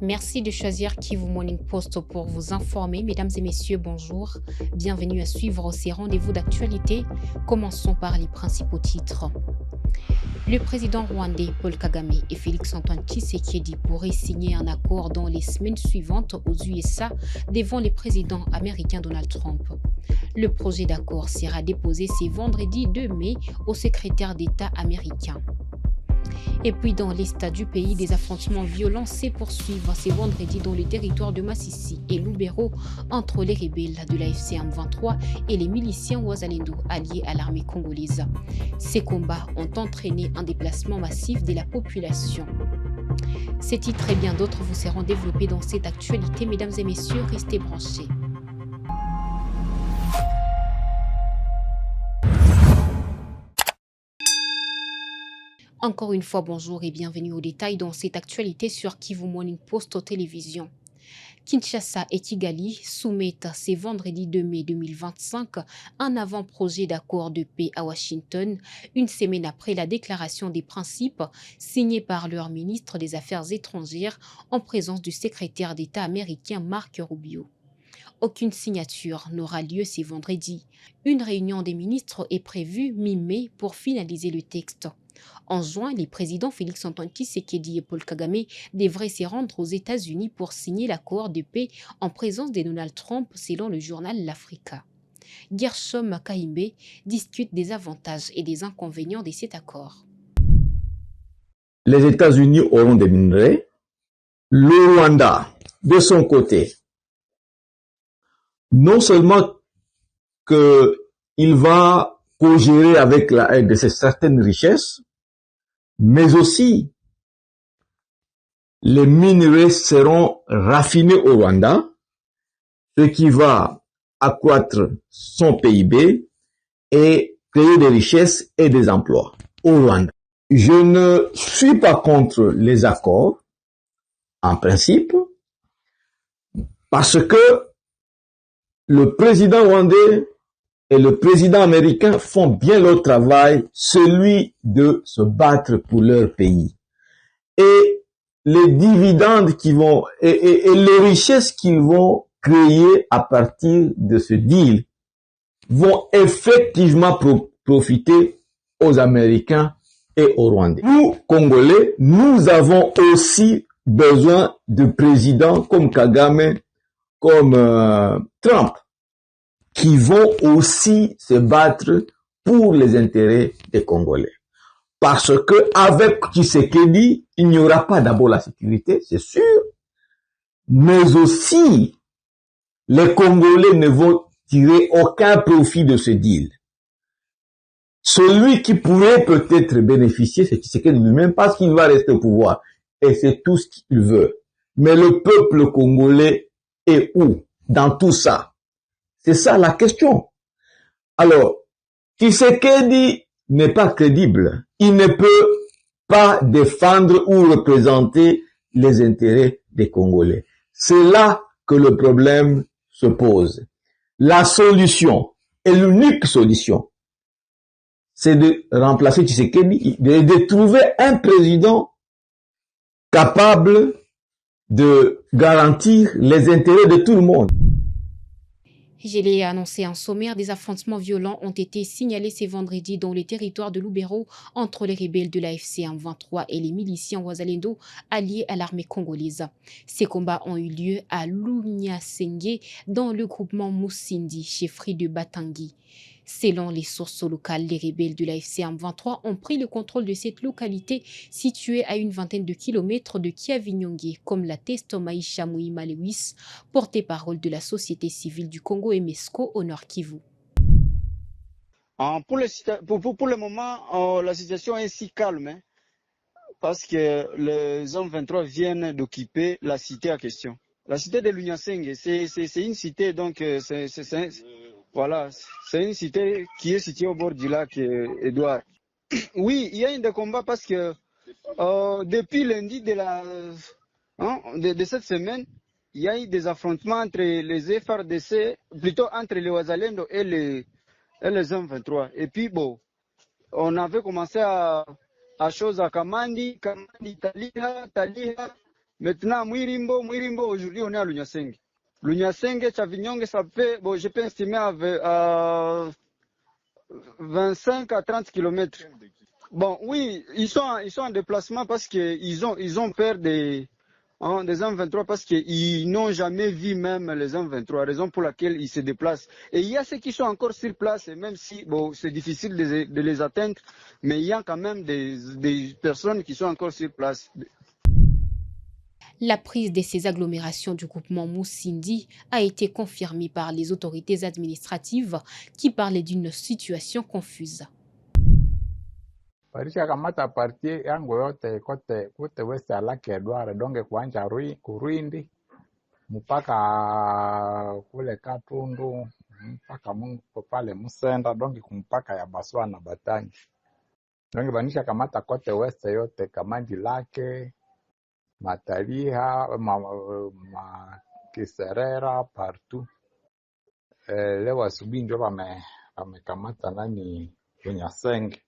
Merci de choisir Kivu Morning Post pour vous informer. Mesdames et messieurs, bonjour. Bienvenue à suivre ces rendez-vous d'actualité. Commençons par les principaux titres. Le président rwandais Paul Kagame et Félix-Antoine Tshisekedi pourraient signer un accord dans les semaines suivantes aux USA devant le président américain Donald Trump. Le projet d'accord sera déposé ce vendredi 2 mai au secrétaire d'État américain. Et puis dans l'est du pays, des affrontements violents se poursuivent ce vendredi dans le territoire de Massissi et Lubero entre les rebelles de la FCM23 et les miliciens Ouazalendo alliés à l'armée congolaise. Ces combats ont entraîné un déplacement massif de la population. Ces titres et bien d'autres vous seront développés dans cette actualité. Mesdames et messieurs, restez branchés. Encore une fois, bonjour et bienvenue aux détails dans cette actualité sur Kivu Morning Post aux télévisions. Kinshasa et Kigali soumettent ce vendredi 2 mai 2025 un avant-projet d'accord de paix à Washington, une semaine après la déclaration des principes signée par leur ministre des Affaires étrangères en présence du secrétaire d'État américain Marco Rubio. Aucune signature n'aura lieu ce vendredi. Une réunion des ministres est prévue mi-mai pour finaliser le texte. En juin, les présidents Félix-Antoine Tshisekedi et Paul Kagame devraient se rendre aux États-Unis pour signer l'accord de paix en présence de Donald Trump, selon le journal L'Africa. Gershom Kaimbe discute des avantages et des inconvénients de cet accord. Les États-Unis auront des minerais. Le Rwanda, de son côté, non seulement qu'il va co-gérer avec de ces certaines richesses, mais aussi les minerais seront raffinés au Rwanda, ce qui va accroître son PIB et créer des richesses et des emplois au Rwanda. Je ne suis pas contre les accords, en principe, parce que le président rwandais et le président américain font bien leur travail, celui de se battre pour leur pays. Et les dividendes qui vont, et les richesses qu'ils vont créer à partir de ce deal vont effectivement profiter aux Américains et aux Rwandais. Nous, Congolais, nous avons aussi besoin de présidents comme Kagame, comme Trump, qui vont aussi se battre pour les intérêts des Congolais. Parce que avec Tshisekedi, il n'y aura pas d'abord la sécurité, c'est sûr, mais aussi les Congolais ne vont tirer aucun profit de ce deal. Celui qui pourrait peut-être bénéficier, c'est Tshisekedi lui-même parce qu'il va rester au pouvoir. Et c'est tout ce qu'il veut. Mais le peuple congolais est où dans tout ça? C'est ça la question. Alors, Tshisekedi n'est pas crédible. Il ne peut pas défendre ou représenter les intérêts des Congolais. C'est là que le problème se pose. La solution, et l'unique solution, c'est de remplacer Tshisekedi, de trouver un président capable de garantir les intérêts de tout le monde. Je l'ai annoncé en sommaire, des affrontements violents ont été signalés ce vendredi dans le territoire de Lubero entre les rebelles de la FCM23 et les miliciens Ouazalendo alliés à l'armée congolaise. Ces combats ont eu lieu à Lunyasenge dans le groupement Moussindi, chefferie de Batangui. Selon les sources locales, les rebelles de la FCM23 ont pris le contrôle de cette localité située à une vingtaine de kilomètres de Kiavinyonge, comme l'atteste Maïcha Mouima Lewis, porte-parole de la société civile du Congo EMESCO au Nord Kivu. Pour le moment, la situation est si calme, hein, parce que les hommes 23 viennent d'occuper la cité en question. La cité de Lunyasenge, c'est une cité, donc voilà, c'est une cité qui est située au bord du lac Édouard. Oui, il y a eu des combats parce que depuis lundi de cette semaine, il y a eu des affrontements entre les FRDC, plutôt entre les Ouazalendo et les hommes 23. Et puis bon, on avait commencé à chose à Kamandi, Taliha, Maintenant, Mwirimbo, aujourd'hui, on est à Lunyasenge. Lunyasenge, Chavignongue, ça fait, bon, je peux estimer à 25 à 30 kilomètres. Bon, oui, ils sont en déplacement parce qu'ils ont peur des M23 parce qu'ils n'ont jamais vu même les M23, raison pour laquelle ils se déplacent. Et il y a ceux qui sont encore sur place, et même si bon, c'est difficile de les atteindre, mais il y a quand même des personnes qui sont encore sur place. La prise de ces agglomérations du groupement Moussindi a été confirmée par les autorités administratives qui parlaient d'une situation confuse. Walishakamata partie yangu yote kote west ya Lake Edward donge kuanja Kurwindi mpaka kule Katundu mpaka pale Musenda donge kumpaka ya Baswa na Batangi donge banisha kamata kote west yote Kamandi Lake Mataliha Kiserera partout. Leo asubuhi ndio wamekamata nani Lunyasenge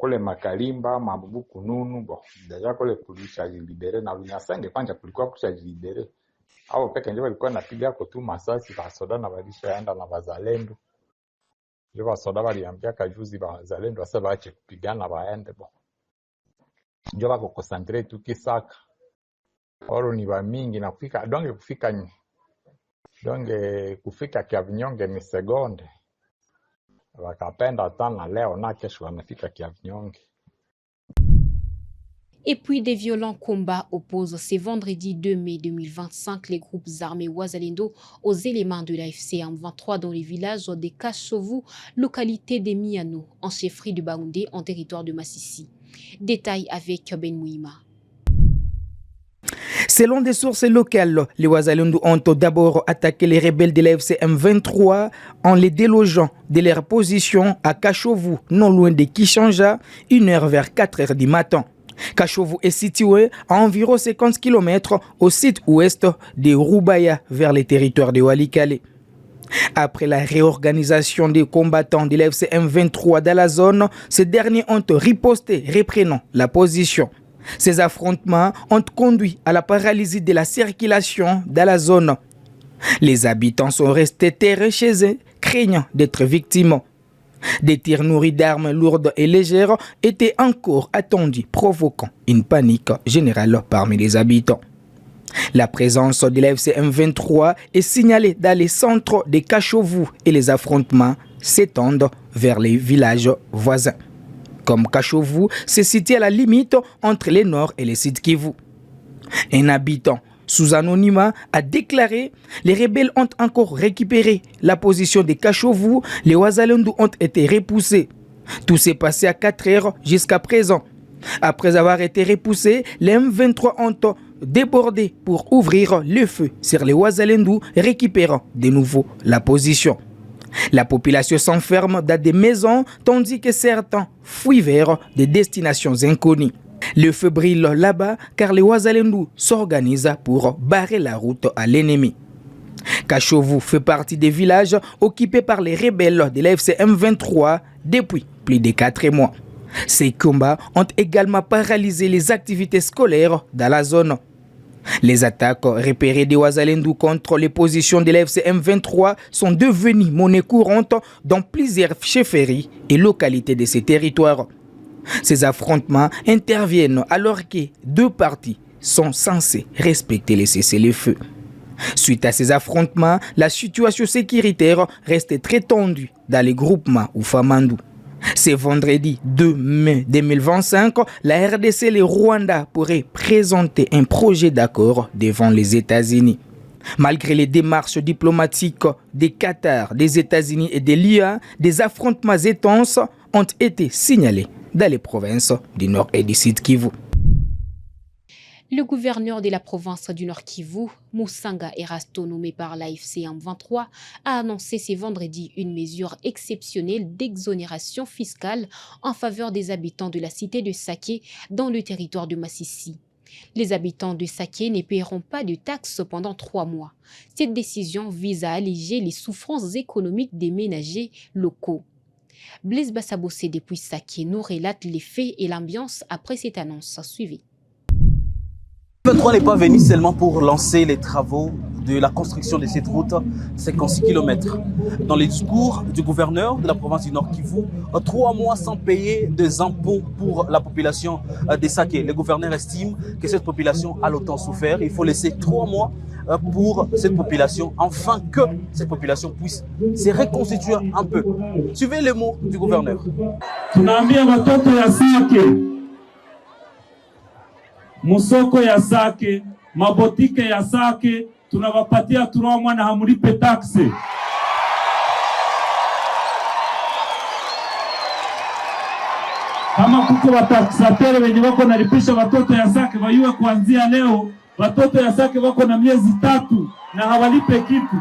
kule Makalimba Mabubuku Nunu deja kule kulisha jilibere na Lunyasenge kwanza kulikuwa kusha jilibere au peke ndio walikuwa napiga kwa tu masasi basoda na walishaenda na wazalendo ndio wasoda waliambia kajuzi wazalendo sasa waache kupigana waende ndio wako concentrate tu Kisaka oro ni wa mingi na kufika Kiavinyonge ni sekonde wakapenda tana leo na kesho wamefika Kiavinyonge. Et puis des violents combats opposent ce vendredi 2 mai 2025 les groupes armés Wazalendo aux éléments de l'AFC M23 dans les villages de Kachovu, localité de Miano, en chefferie de Baoundé, en territoire de Massissi. Détail avec Ben Mouima. Selon des sources locales, les Wazalendo ont d'abord attaqué les rebelles de l'AFC M23 en les délogeant de leur position à Kachovu, non loin de Kishanja, 1h vers 4h du matin. Kachovu est situé à environ 50 km au sud-ouest de Rubaya, vers les territoires de Walikale. Après la réorganisation des combattants de l'AFC M23 dans la zone, ces derniers ont riposté, reprenant la position. Ces affrontements ont conduit à la paralysie de la circulation dans la zone. Les habitants sont restés terrés chez eux, craignant d'être victimes. Des tirs nourris d'armes lourdes et légères étaient encore attendus, provoquant une panique générale parmi les habitants. La présence de l'AFC M23 est signalée dans les centres de Kachovu et les affrontements s'étendent vers les villages voisins. Comme Kachovu se situe à la limite entre les Nord et les Sud Kivu. Un habitant sous anonymat a déclaré « Les rebelles ont encore récupéré la position de Kachovu, les Wazalendo ont été repoussés. Tout s'est passé à 4 heures jusqu'à présent. Après avoir été repoussés, les M23 ont débordé pour ouvrir le feu sur les Wazalendo, récupérant de nouveau la position. La population s'enferme dans des maisons tandis que certains fuient vers des destinations inconnues. Le feu brille là-bas car les Wazalendo s'organisent pour barrer la route à l'ennemi. Kachovu fait partie des villages occupés par les rebelles de l'AFC M23 depuis plus de 4 mois. Ces combats ont également paralysé les activités scolaires dans la zone. Les attaques repérées des Wazalendo contre les positions de l'AFC M23 sont devenues monnaie courante dans plusieurs chefferies et localités de ces territoires. Ces affrontements interviennent alors que deux parties sont censées respecter les cessez-le-feu. Suite à ces affrontements, la situation sécuritaire reste très tendue dans les groupements Oufamandou. Ce vendredi 2 mai 2025, la RDC et le Rwanda pourraient présenter un projet d'accord devant les États-Unis. Malgré les démarches diplomatiques des Qatar, des États-Unis et de l'IA, des affrontements intenses ont été signalés dans les provinces du Nord et du Sud Kivu. Le gouverneur de la province du Nord Kivu, Moussanga Erasto, nommé par l'AFC M23, a annoncé ce vendredi une mesure exceptionnelle d'exonération fiscale en faveur des habitants de la cité de Saké dans le territoire de Massissi. Les habitants de Saké ne paieront pas de taxes pendant 3 mois. Cette décision vise à alléger les souffrances économiques des ménagers locaux. Blaise Bassabossé depuis Saké nous relate les faits et l'ambiance après cette annonce. Suivez. M23 n'est pas venu seulement pour lancer les travaux de la construction de cette route, 56 km. Dans les discours du gouverneur de la province du Nord Kivu, 3 mois sans payer des impôts pour la population des Saké. Le gouverneur estime que cette population a longtemps souffert. Il faut laisser 3 mois pour cette population, afin que cette population puisse se reconstituer un peu. Suivez les mots du gouverneur. Musoko ya Sake, mabotike ya Sake, tunawapatia 3 mois na hamulipe taksi. Kama kuko wataksatele wenye wako nalipisha watoto ya Sake, wayue kuanzia leo, watoto ya Sake wako na miezi 3 na hawalipe kitu.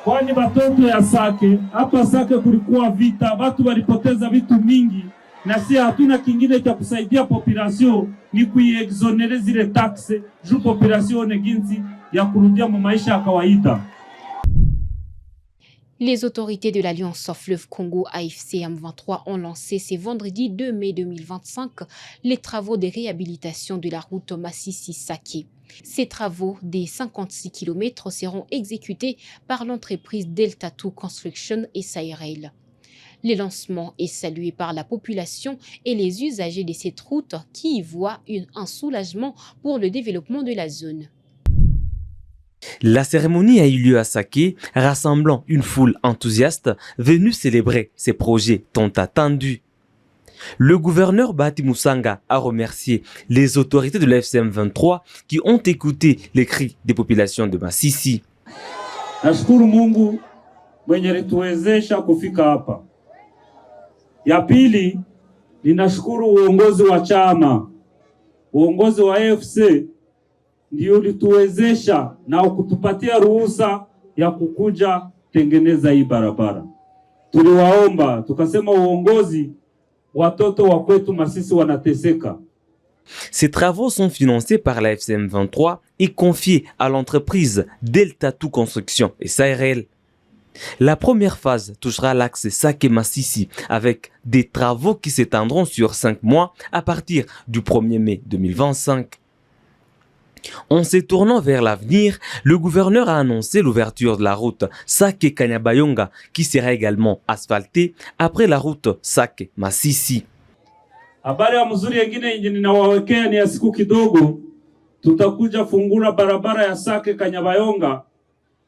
Kwani watoto ya Sake, hapa Sake kulikuwa vita, watu walipoteza vitu mingi. Na si hatuna kingine cha kusaidia population ni kuiexonere zile taxe juu population ne ginzi ya kurudia mu maisha ya kawaida. Les autorités de l'Alliance Fleuve Congo AFC M23 ont lancé ce vendredi 2 mai 2025 les travaux de réhabilitation de la route Masisi-Saké. Ces travaux des 56 km seront exécutés par l'entreprise Delta 2 Construction et SARL. Le lancement est salué par la population et les usagers de cette route qui y voient un soulagement pour le développement de la zone. La cérémonie a eu lieu à Saké, rassemblant une foule enthousiaste venue célébrer ces projets tant attendus. Le gouverneur Bahati Musanga a remercié les autorités de la FCM 23 qui ont écouté les cris des populations de Masisi. Nashukuru Mungu mwenye alituwezesha kufika hapa. Ya pili, ninashukuru uongozi wa chama, uongozi wa AFC ndio ulituwezesha na kutupatia ruhusa ya kukuja tengeneza hii barabara. Tuliwaomba, tukasema uongozi, watoto wa kwetu Masisi wanateseka. Ces travaux sont financés par la FCM 23 et confiés à l'entreprise Delta 2 Construction et SARL. La première phase touchera l'axe Saké-Masisi avec des travaux qui s'étendront sur 5 mois à partir du 1er mai 2025. En se tournant vers l'avenir, le gouverneur a annoncé l'ouverture de la route Saké-Kanyabayonga qui sera également asphaltée après la route Saké-Masisi. Habari ya mzuri yengine yenye ninawawekea ni ya siku kidogo, tutakuja fungula barabara ya Sake Kanyabayonga.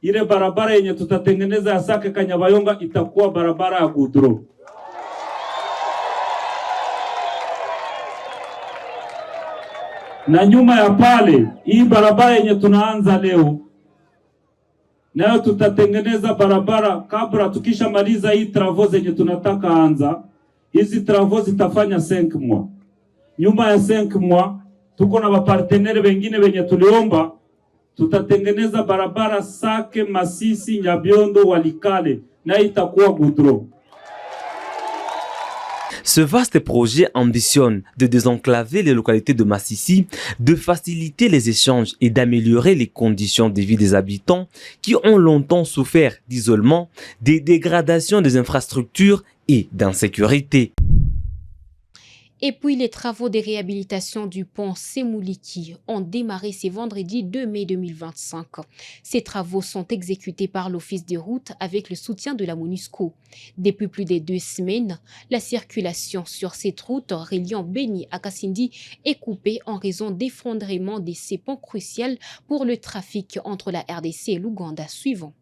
Ile barabara yenye tutatengeneza ya Sake Kanyabayonga itakuwa barabara ya gudro. Na nyuma ya pale, hii barabara yenye tunaanza leo, nayo tutatengeneza barabara kabla tukishamaliza hii travaux zenye tunataka anza. Hizi travaux zitafanya 5 mois. Nyuma ya 5 mois, tuko na wapartenere wengine wenye tuliomba, tutatengeneza barabara Sake Masisi Nyabiondo Walikale na itakuwa goudron. Ce vaste projet ambitionne de désenclaver les localités de Masisi, de faciliter les échanges et d'améliorer les conditions de vie des habitants qui ont longtemps souffert d'isolement, des dégradations des infrastructures et d'insécurité. Et puis, les travaux de réhabilitation du pont Semouliki ont démarré ce vendredi 2 mai 2025. Ces travaux sont exécutés par l'Office de route avec le soutien de la MONUSCO. Depuis plus de 2 semaines, la circulation sur cette route reliant Beni à Kasindi est coupée en raison d'effondrement de ces ponts cruciaux pour le trafic entre la RDC et l'Ouganda suivant.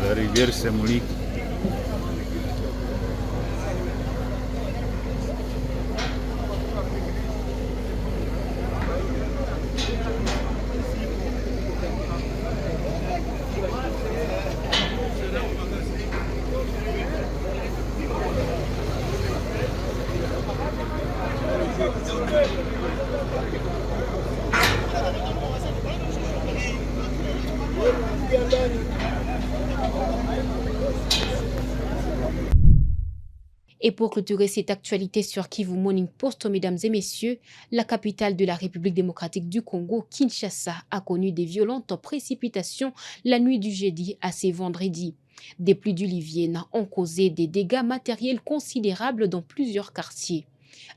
La rivière Semouliki. Et pour clôturer cette actualité sur Kivu Morning Post, mesdames et messieurs, la capitale de la République démocratique du Congo, Kinshasa, a connu des violentes précipitations la nuit du jeudi à ce vendredi. Des pluies diluviennes ont causé des dégâts matériels considérables dans plusieurs quartiers.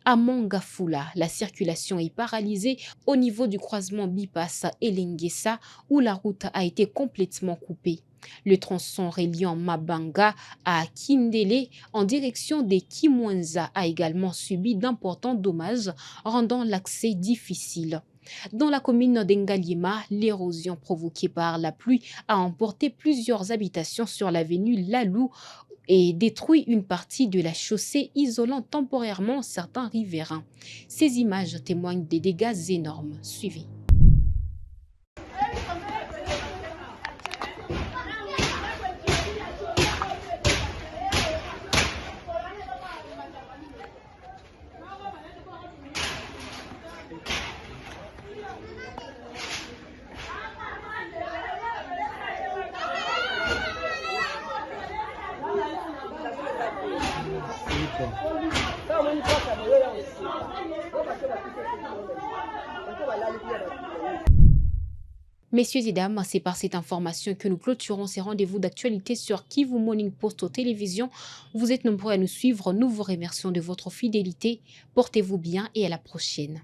À Mangafula, la circulation est paralysée au niveau du croisement Bypass et Lengesa où la route a été complètement coupée. Le tronçon reliant Mabanga à Kindele en direction des Kimwenza a également subi d'importants dommages, rendant l'accès difficile. Dans la commune d'Engaliema, l'érosion provoquée par la pluie a emporté plusieurs habitations sur l'avenue Lalou et détruit une partie de la chaussée, isolant temporairement certains riverains. Ces images témoignent des dégâts énormes. Suivez. Messieurs et dames, c'est par cette information que nous clôturons ces rendez-vous d'actualité sur Kivu Morning Post aux télévisions. Vous êtes nombreux à nous suivre. Nous vous remercions de votre fidélité. Portez-vous bien et à la prochaine.